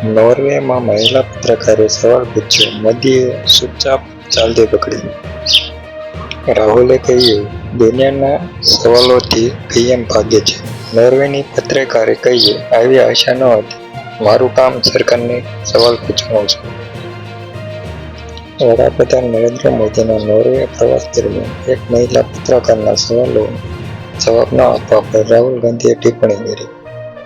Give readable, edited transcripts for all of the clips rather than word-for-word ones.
નોર્વેમાં મહિલા પત્રકારે સવાલ પૂછ્યો, મોદીએ ચૂપચાપ ચાલતી પકડી. રાહુલે કહ્યું, દુનિયાના સવાલોથી પીએમ ભાગે છે. નોર્વેની પત્રકારે કહ્યું, આવી આશા નહોતી. મારું કામ સરકારને સવાલ પૂછવાનું છે. વડાપ્રધાન નરેન્દ્ર મોદીના નોર્વે પ્રવાસ દરમિયાન એક મહિલા પત્રકારના સવાલોનો જવાબ ન આપવા પર રાહુલ ગાંધીએ ટિપ્પણી કરી.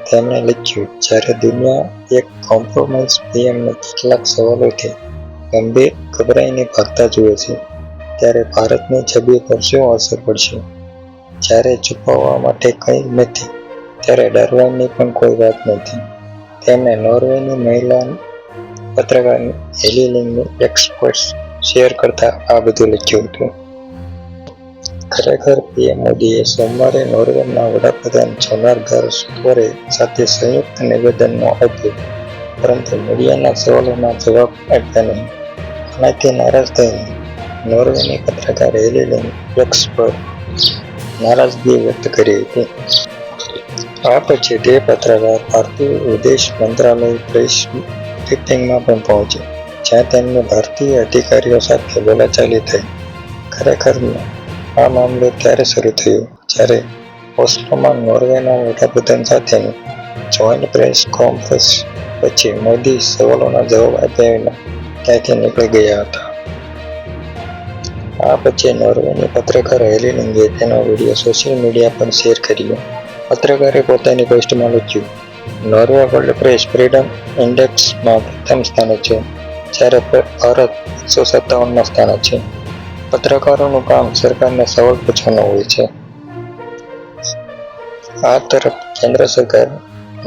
તેમણે લખ્યું, જ્યારે દુનિયા એક કોમ્પ્રોમાઇઝ પીએમને કેટલાક સવાલોથી ગભરાઈને ભાગતા જુએ છે, ત્યારે ભારતની છબી પર શું અસર પડશે? જ્યારે છુપાવવા માટે કંઈ નથી, ત્યારે ડરવાની પણ કોઈ વાત નથી. તેમણે નોર્વેની મહિલા પત્રકાર હેલીલિંગનું એક્સ પોસ્ટ શેર કરતા આ બધું લખ્યું હતું. ખરેખર પીએમ મોદીએ સોમવારે નોર્વેના વડાપ્રધાન જોનાર ગાર સ્ટોરે સાથે સંયુક્ત નિવેદન આપ્યું, પરંતુ મીડિયાના સવાલોના જવાબ આપ્યા નહીં. આનાથી નારાજ થઈને નોર્વેની પત્રકાર હેલીલિંગ એક્સ પર નારાજગી વ્યક્ત કરી હતી. આ પછી તે પત્રકાર ભારતીય વિદેશ મંત્રાલય પ્રેસ બ્રીફિંગમાં પણ પહોંચી, જ્યાં તેમને ભારતીય અધિકારીઓ સાથે બોલાચાલી થઈ. ખરેખર આ મામલો ત્યારે શરૂ થયો જ્યારે ઓસ્લોમાં નોર્વેના વડાપ્રધાન સાથેની જોઈન્ટ પ્રેસ કોન્ફરન્સ પછી મોદી સવાલોના જવાબ આપ્યા વિના ત્યાંથી નીકળી ગયા હતા. આ પછી નોર્વેની પત્રકાર હેલીલિંગે તેનો વિડીયો સોશિયલ મીડિયા પર શેર કર્યો. પત્રકારે પોતાની પોસ્ટમાં લખ્યું, નોર્વે વર્લ્ડ પ્રેસ ફ્રીડમ ઇન્ડેક્સમાં પ્રથમ સ્થાને છે, જ્યારે ભારત 157માં સ્થાને છે. પત્રકારોનું કામ સરકારને સવાલ પૂછવાનું હોય છે. આ તરફ કેન્દ્ર સરકારે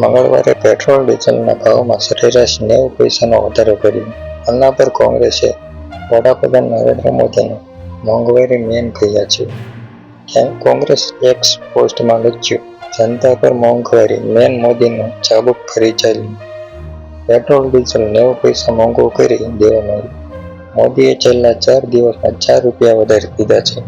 મંગળવારે પેટ્રોલ ડીઝલના ભાવમાં સરેરાશ 90 પૈસાનો વધારો કર્યો. આના પર કોંગ્રેસે વડાપ્રધાન નરેન્દ્ર મોદીને મોંઘવારી મેન કહ્યા છે. કોંગ્રેસ એક્સ પોસ્ટમાં લખ્યું, જનતા પર મોંઘવારી મેન મોદીનું ચાબુક ફરી ચાલ્યું. પેટ્રોલ ડીઝલ 90 પૈસા મોંઘું કરી દેવામાં આવ્યું. મોદીએ છેલ્લા 4 દિવસમાં 4 રૂપિયા વધારી દીધા છે.